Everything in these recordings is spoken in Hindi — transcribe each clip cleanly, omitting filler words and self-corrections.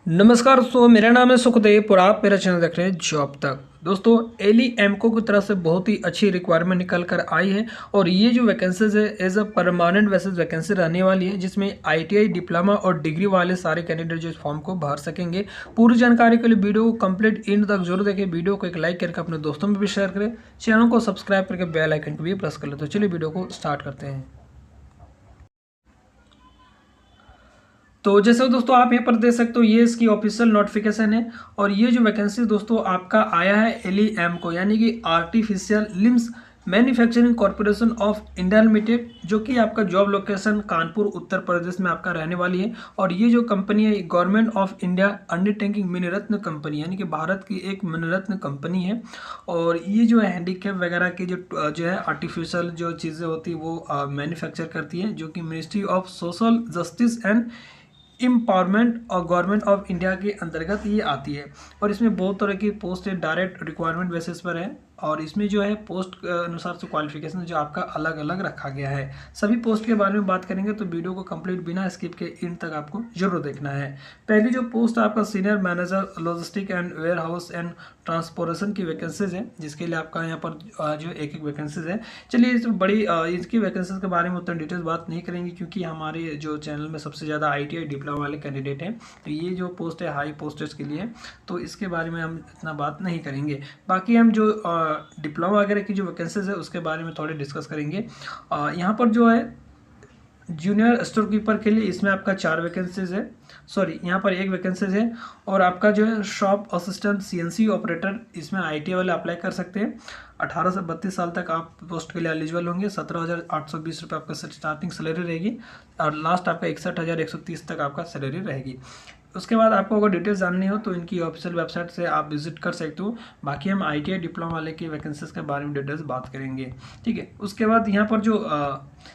नमस्कार दोस्तों, मेरा नाम है सुखदेव और आप मेरा चैनल देख रहे हैं जॉब तक। दोस्तों, एली एमको की तरफ से बहुत ही अच्छी रिक्वायरमेंट निकल कर आई है और ये जो वैकेंसीज है as a permanent basis vacancy रहने वाली है, जिसमें आईटीआई डिप्लोमा और डिग्री वाले सारे कैंडिडेट जो इस फॉर्म को भर सकेंगे। पूरी जानकारी के लिए वीडियो को कंप्लीट एंड तक जरूर देखें। वीडियो को एक लाइक करके अपने दोस्तों में भी शेयर करें, चैनल को सब्सक्राइब करके बेल आइकन को भी प्रेस कर ले। तो चलिए वीडियो को स्टार्ट करते हैं। तो जैसे दोस्तों आप यहाँ पर देख सकते हो, ये इसकी ऑफिशियल नोटिफिकेशन है और ये जो वैकेंसी दोस्तों आपका आया है एलईएम को, यानी कि artificial limbs manufacturing corporation of India limited, जो कि आपका जॉब लोकेशन कानपुर उत्तर प्रदेश में आपका रहने वाली है। और ये जो कंपनी है government of India undertaking Miniratna company, यानी कि भारत की एक मिनीरत्न कंपनी है। और ये जो है हैंडीकैप वगैरह की जो है आर्टिफिशियल जो चीज़ें होती है वो मैन्युफैक्चर करती है, जो कि ministry of social justice and empowerment और गवर्नमेंट ऑफ इंडिया के अंतर्गत ये आती है। और इसमें बहुत तरह की पोस्ट डायरेक्ट रिक्वायरमेंट बेसिस पर है और इसमें जो है पोस्ट के अनुसार से क्वालिफिकेशन जो आपका अलग अलग रखा गया है। सभी पोस्ट के बारे में बात करेंगे तो वीडियो को कंप्लीट बिना स्किप के एंड तक आपको जरूर देखना है। पहली जो पोस्ट आपका senior manager logistic and warehouse and transportation की वैकेंसीज है, जिसके लिए आपका यहाँ पर जो एक एक वैकेंसीज है। चलिए इस बड़ी इसकी वैकेंसीज के बारे में उतना डिटेल्स बात नहीं करेंगे, क्योंकि हमारे जो चैनल में सबसे ज़्यादा आईटीआई डिप्लोमा वाले कैंडिडेट हैं, तो ये जो पोस्ट है हाई पोस्टेज के लिए, तो इसके बारे में हम इतना बात नहीं करेंगे। बाकी हम जो डिप्लोमा वगैरह की जो वैकेंसीज है उसके बारे में थोड़े डिस्कस करेंगे। यहाँ पर जो है जूनियर स्टोर कीपर के लिए इसमें आपका 4 वैकेंसीज है, सॉरी यहाँ पर 1 वैकेंसीज है। और आपका जो है शॉप असिस्टेंट सीएनसी ऑपरेटर, इसमें आईटीआई वाले अप्लाई कर सकते हैं। 18 से 32 साल तक आप पोस्ट के लिए एलिजिबल होंगे। 17,820 रुपये आपका स्टार्टिंग सैलरी रहेगी और लास्ट आपका 61,130 तक आपका सैलरी रहेगी। उसके बाद आपको अगर डिटेल्स जाननी हो तो इनकी ऑफिशियल वेबसाइट से आप विजिट कर सकते हो। बाकी हम आईटीआई डिप्लोमा वाले की वैकेंसीज के बारे में डिटेल्स बात करेंगे, ठीक है। उसके बाद यहाँ पर जो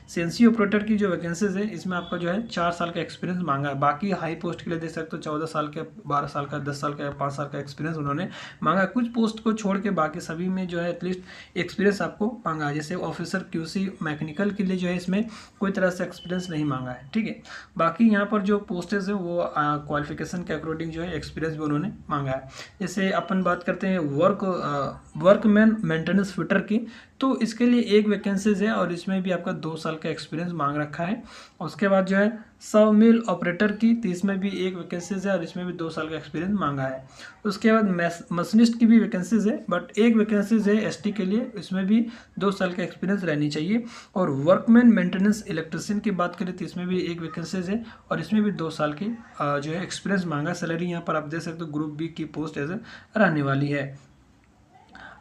सीएनसी ऑपरेटर की जो वैकेंसीज है, इसमें आपका जो है 4 साल का एक्सपीरियंस मांगा है। बाकी हाई पोस्ट के लिए देख सकते हो 14 साल का, 12 साल का, 10 साल का, 5 साल का एक्सपीरियंस उन्होंने मांगा है। कुछ पोस्ट को छोड़ के बाकी सभी में जो है एटलीस्ट एक्सपीरियंस आपको मांगा है। जैसे ऑफिसर क्यूसी मैकेनिकल के लिए जो है इसमें कोई तरह से एक्सपीरियंस नहीं मांगा है, ठीक है। बाकी यहाँ पर जो पोस्टेज है वो क्वालिफिकेशन के अकॉर्डिंग जो है एक्सपीरियंस भी उन्होंने मांगा है। जैसे अपन बात करते हैं वर्कमैन मेंटेनेंस फिटर की, तो इसके लिए 1 वैकेंसीज है और इसमें भी आपका 2 साल का एक्सपीरियंस मांग रखा है। उसके बाद जो है सौ मिल ऑपरेटर की, तो इसमें भी 1 वैकेंसीज है और इसमें भी 2 साल का एक्सपीरियंस मांगा है। उसके बाद मशीनिस्ट की भी वैकेंसीज है, बट 1 वैकेंसीज है एसटी के लिए, इसमें भी 2 साल का एक्सपीरियंस रहनी चाहिए। और वर्कमैन मेंटेनेंस इलेक्ट्रिशियन की बात करें तो इसमें भी 1 वैकेंसीज है और इसमें भी 2 साल की जो है एक्सपीरियंस मांगा। सैलरी यहाँ पर आप देख सकते हो ग्रुप बी की पोस्ट ऐसे रहने वाली है।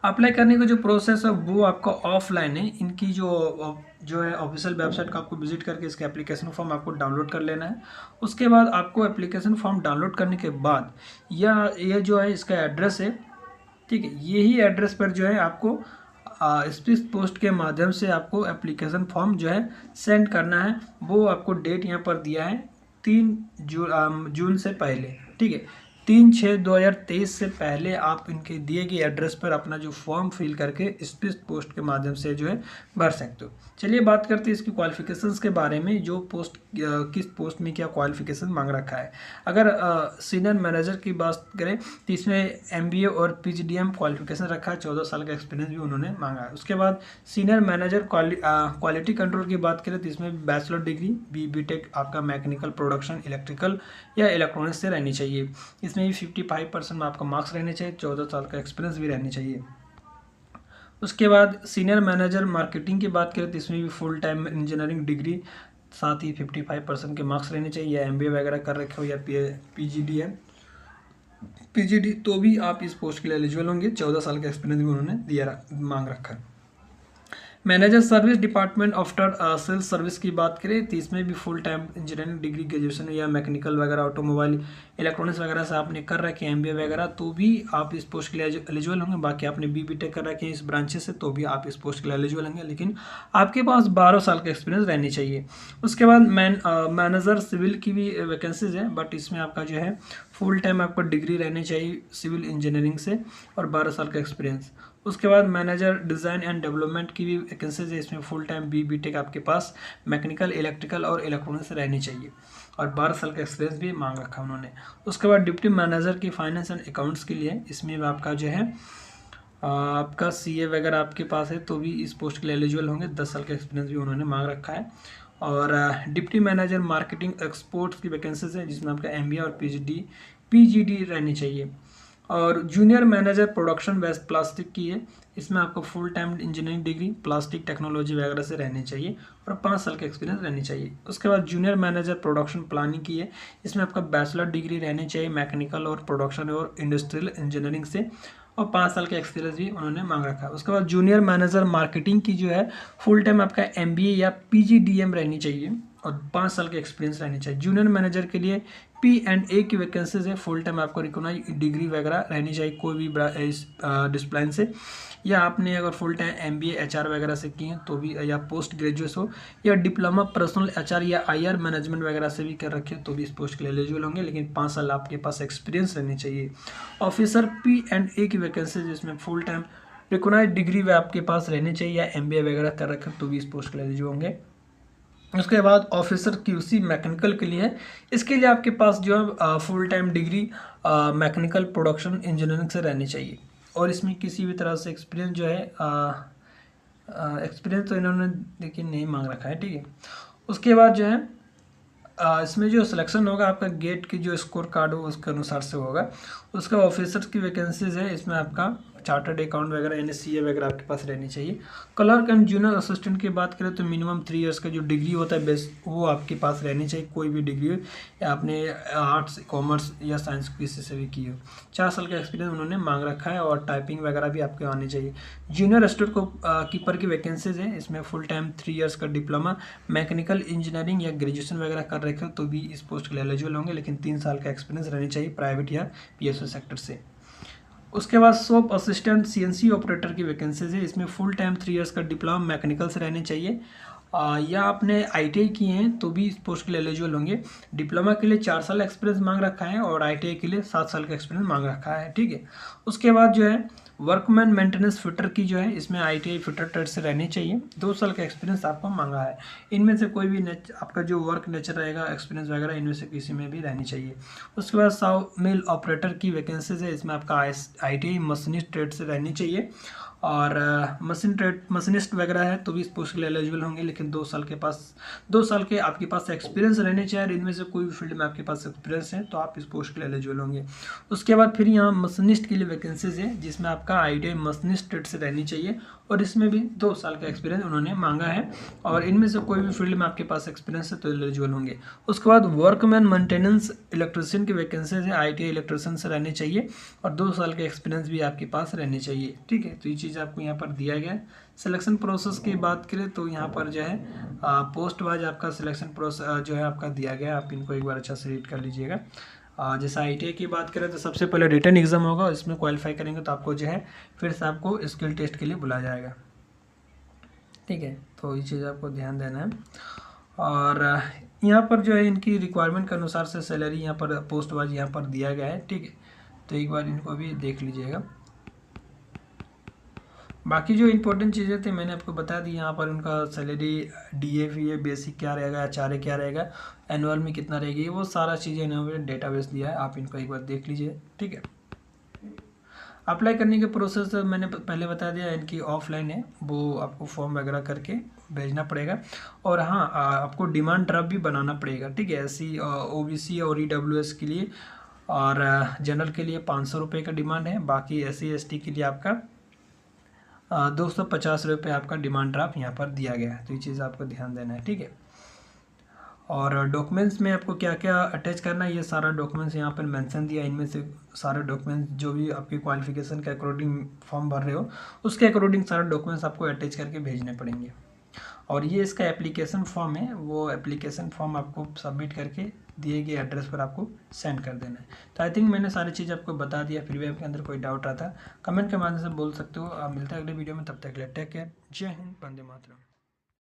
अप्लाई करने का जो प्रोसेस है वो आपका ऑफलाइन है। इनकी जो है ऑफिशियल वेबसाइट का आपको विजिट करके इसका एप्लीकेशन फॉर्म आपको डाउनलोड कर लेना है। उसके बाद आपको एप्लीकेशन फॉर्म डाउनलोड करने के बाद यह जो है इसका एड्रेस है, ठीक है। यही एड्रेस पर जो है आपको स्पीड पोस्ट के माध्यम से आपको एप्लीकेशन फॉर्म जो है सेंड करना है। वो आपको डेट यहाँ पर दिया है 3 जून से पहले, ठीक है। 3/6/2023 से पहले आप इनके दिए गए एड्रेस पर अपना जो फॉर्म फिल करके स्पीड पोस्ट के माध्यम से जो है भर सकते हो। चलिए बात करते हैं इसकी क्वालिफिकेशंस के बारे में, जो पोस्ट किस पोस्ट में क्या क्वालिफिकेशन मांग रखा है। अगर सीनियर मैनेजर की बात करें तो इसमें एमबीए और पीजीडीएम क्वालिफिकेशन रखा है। 14 साल का एक्सपीरियंस भी उन्होंने मांगा है। उसके बाद सीनियर मैनेजर क्वालिटी कंट्रोल की बात करें तो इसमें बैचलर डिग्री बीटेक आपका मैकेनिकल प्रोडक्शन इलेक्ट्रिकल या इलेक्ट्रॉनिक्स से रहनी चाहिए। इसमें भी 55% में आपका मार्क्स रहने चाहिए। 14 साल का एक्सपीरियंस भी रहनी चाहिए। उसके बाद सीनियर मैनेजर मार्केटिंग की बात करें तो इसमें भी फुल टाइम इंजीनियरिंग डिग्री, साथ ही 55% के मार्क्स रहने चाहिए। या एमबीए वगैरह कर रखे हो या पीजीडी है, पीजीडी तो भी आप इस पोस्ट के लिए एलिजिबल होंगे। 14 साल का एक्सपीरियंस भी उन्होंने मांग रखा है। Manager service department after sales service की बात करें तो इसमें भी full time engineering degree graduation या मैकेनिकल वगैरह ऑटोमोबाइल इलेक्ट्रॉनिक्स वगैरह से आपने कर रखे हैं एमबीए वगैरह, तो भी आप इस पोस्ट के लिए एलिजिबल होंगे। बाकी आपने बीटेक कर रखे हैं इस ब्रांचेस से, तो भी आप इस पोस्ट के लिए एलिजिबल होंगे, लेकिन आपके पास 12 साल का एक्सपीरियंस रहनी चाहिए। उसके बाद मैनेजर सिविल की भी वैकेंसीज है, बट इसमें आपका जो है फुल टाइम आपको डिग्री रहनी चाहिए सिविल इंजीनियरिंग से और 12 साल का एक्सपीरियंस। उसके बाद मैनेजर डिज़ाइन एंड डेवलपमेंट की भी वैकेंसीज है। इसमें फुल टाइम बीटेक आपके पास मैकेनिकल इलेक्ट्रिकल और इलेक्ट्रॉनिक्स रहनी चाहिए। और 12 साल का एक्सपीरियंस भी मांग रखा है उन्होंने। उसके बाद डिप्टी मैनेजर की फाइनेंस एंड अकाउंट्स के लिए, इसमें भी आपका जो है आपका CA वगैरह आपके पास है तो भी इस पोस्ट के लिए एलिजिबल होंगे। 10 साल का एक्सपीरियंस भी उन्होंने मांग रखा है। और डिप्टी मैनेजर मार्केटिंग एक्सपोर्ट्स की वैकेंसीज है जिसमें आपका MBA और PGD रहनी चाहिए। और junior manager production based plastic की है, इसमें आपको full time engineering degree plastic technology वगैरह से रहनी चाहिए और 5 साल का एक्सपीरियंस रहनी चाहिए। उसके बाद जूनियर मैनेजर प्रोडक्शन प्लानिंग की है, इसमें आपका बैचलर डिग्री रहनी चाहिए मैकेनिकल और प्रोडक्शन और इंडस्ट्रियल इंजीनियरिंग से और 5 साल का एक्सपीरियंस भी उन्होंने मांग रखा है। उसके बाद जूनियर मैनेजर मार्केटिंग की जो है फुल टाइम आपका MBA या PGDM रहनी चाहिए और 5 साल का एक्सपीरियंस रहनी चाहिए। जूनियर मैनेजर के लिए P&A की वैकेंसीज है, फुल टाइम आपको रिकॉग्नाइज डिग्री वगैरह रहनी चाहिए कोई भी इस डिसिप्लिन से, या आपने अगर फुल टाइम MBA HR वगैरह से की हैं तो भी, या पोस्ट ग्रेजुएट हो, या डिप्लोमा पर्सनल HR या IR मैनेजमेंट वगैरह से भी कर रखे तो भी इस पोस्ट के लिए एलिजिबल होंगे, लेकिन 5 साल आपके पास एक्सपीरियंस रहनी चाहिए। ऑफिसर P&A की वैकेंसी जिसमें फुल टाइम रिकॉग्नाइज डिग्री व आपके पास रहनी चाहिए या MBA वगैरह कर रखे तो भी इस पोस्ट के लिए एलिजिबल होंगे। उसके बाद ऑफिसर QC मैकेनिकल के लिए, इसके लिए आपके पास जो है full time degree mechanical production engineering से रहनी चाहिए और इसमें किसी भी तरह से एक्सपीरियंस जो है एक्सपीरियंस तो इन्होंने देखिए नहीं मांग रखा है, ठीक है। उसके बाद जो है इसमें जो सिलेक्शन होगा आपका गेट की जो स्कोर कार्ड हो उसके अनुसार से होगा। उसका ऑफिसर्स की वैकेंसीज है, इसमें आपका चार्टर्ड अकाउंट वगैरह यानी CA वगैरह आपके पास रहनी चाहिए। क्लर्क एंड जूनियर असिस्टेंट की बात करें तो मिनिमम 3 इयर्स का जो डिग्री होता है बेस वो आपके पास रहनी चाहिए, कोई भी डिग्री हो या आपने आर्ट्स कॉमर्स या साइंस किसी से भी की हो। 4 साल का एक्सपीरियंस उन्होंने मांग रखा है और टाइपिंग वगैरह भी आपके आनी चाहिए। जूनियर स्टोर को कीपर की वैकेंसीज है, इसमें फुल टाइम 3 इयर्स का डिप्लोमा मैकेनिकल इंजीनियरिंग या ग्रेजुएशन वगैरह कर रखे हो तो भी इस पोस्ट के लिए एलिजिबल होंगे, लेकिन 3 साल का एक्सपीरियंस रहनी चाहिए प्राइवेट या PSO सेक्टर से। उसके बाद शॉप असिस्टेंट CNC ऑपरेटर की वैकेंसीज है, इसमें फुल टाइम 3 इयर्स का डिप्लोमा मैकेनिकल से रहने चाहिए या आपने ITI किए हैं तो भी इस पोस्ट के लिए एलिजिबल होंगे। डिप्लोमा के लिए 4 साल एक्सपीरियंस मांग रखा है और ITI के लिए 7 साल का एक्सपीरियंस मांग रखा है, ठीक है। उसके बाद जो है वर्कमैन मेंटेनेंस फिटर की जो है, इसमें ITI फिटर ट्रेड से रहनी चाहिए, 2 साल का एक्सपीरियंस आपको मांगा है। इनमें से कोई भी आपका जो वर्क नेचर रहेगा एक्सपीरियंस वगैरह इनमें से किसी में भी रहनी चाहिए। उसके बाद साव मिल ऑपरेटर की वैकेंसीज है, इसमें आपका ITI मशीनिस्ट ट्रेड से रहनी चाहिए और मशीनिस्ट वगैरह है तो भी इस पोस्ट के लिए एलिजिबल होंगे, लेकिन 2 साल के आपके पास एक्सपीरियंस रहने चाहिए। इनमें से कोई भी फील्ड में आपके पास एक्सपीरियंस है तो आप इस पोस्ट के लिए एलिजिबल होंगे। उसके बाद फिर यहाँ मशीनिस्ट के लिए वैकेंसीज है, जिसमें आपका ITI मशीनिस्ट ट्रेड से रहनी चाहिए और इसमें भी 2 साल का एक्सपीरियंस उन्होंने मांगा है और इनमें से कोई भी फील्ड में आपके पास एक्सपीरियंस है तो एलिजिबल होंगे। उसके बाद वर्कमैन मेंटेनेंस इलेक्ट्रिशियन की वैकेंसीज है, ITI इलेक्ट्रिशियन से रहनी चाहिए और 2 साल का एक्सपीरियंस भी आपके पास रहनी चाहिए, ठीक है। तो ये चीज़ आपको यहाँ पर दिया गया है। सिलेक्शन प्रोसेस की बात करें तो यहाँ पर जो है पोस्ट वाइज आपका सिलेक्शन प्रोसेस जो है आपका दिया गया है, आप इनको एक बार अच्छा से रीड कर लीजिएगा। जैसे ITI की बात करें तो सबसे पहले रिटन एग्जाम होगा, इसमें क्वालिफाई करेंगे तो आपको जो है फिर से आपको स्किल टेस्ट के लिए बुलाया जाएगा, ठीक है। तो ये चीज़ आपको ध्यान देना है। और यहाँ पर जो है इनकी रिक्वायरमेंट के अनुसार से सैलरी यहाँ पर पोस्ट वाइज यहाँ पर दिया गया है, ठीक है। तो एक बार इनको भी देख लीजिएगा। बाकी जो इंपॉर्टेंट चीज़ें थी मैंने आपको बता दी, यहाँ पर उनका सैलरी DA बेसिक क्या रहेगा, HRA क्या रहेगा, एनुअल में कितना रहेगी, वो सारा चीज़ें इन्होंने डेटाबेस दिया है, आप इनको एक बार देख लीजिए, ठीक है। अप्लाई करने के प्रोसेस मैंने पहले बता दिया, इनकी ऑफलाइन है, वो आपको फॉर्म वगैरह करके भेजना पड़ेगा और हाँ आपको डिमांड ड्राफ्ट भी बनाना पड़ेगा, ठीक है। SC OBC और EWS के लिए और जनरल के लिए 500 रुपये का डिमांड है, बाकी SC ST के लिए आपका 250 रुपये आपका डिमांड ड्राफ्ट यहाँ पर दिया गया है। तो ये चीज़ आपको ध्यान देना है, ठीक है। और डॉक्यूमेंट्स में आपको क्या क्या अटैच करना है ये सारा डॉक्यूमेंट्स यहाँ पर मेंशन दिया है। इनमें से सारे डॉक्यूमेंट्स जो भी आपकी क्वालिफिकेशन के अकॉर्डिंग फॉर्म भर रहे हो उसके अकॉर्डिंग सारे डॉक्यूमेंट्स आपको अटैच करके भेजने पड़ेंगे। और ये इसका एप्लीकेशन फॉर्म है, वो एप्लीकेशन फॉर्म आपको सबमिट करके दिए गए एड्रेस पर आपको सेंड कर देना है। तो आई थिंक मैंने सारी चीज़ आपको बता दिया, फिर भी आपके अंदर कोई डाउट आता कमेंट के माध्यम से बोल सकते हो। आप मिलते हैं अगले वीडियो में, तब तक के लिए टेक केयर, जय हिंद, वंदे मातरम।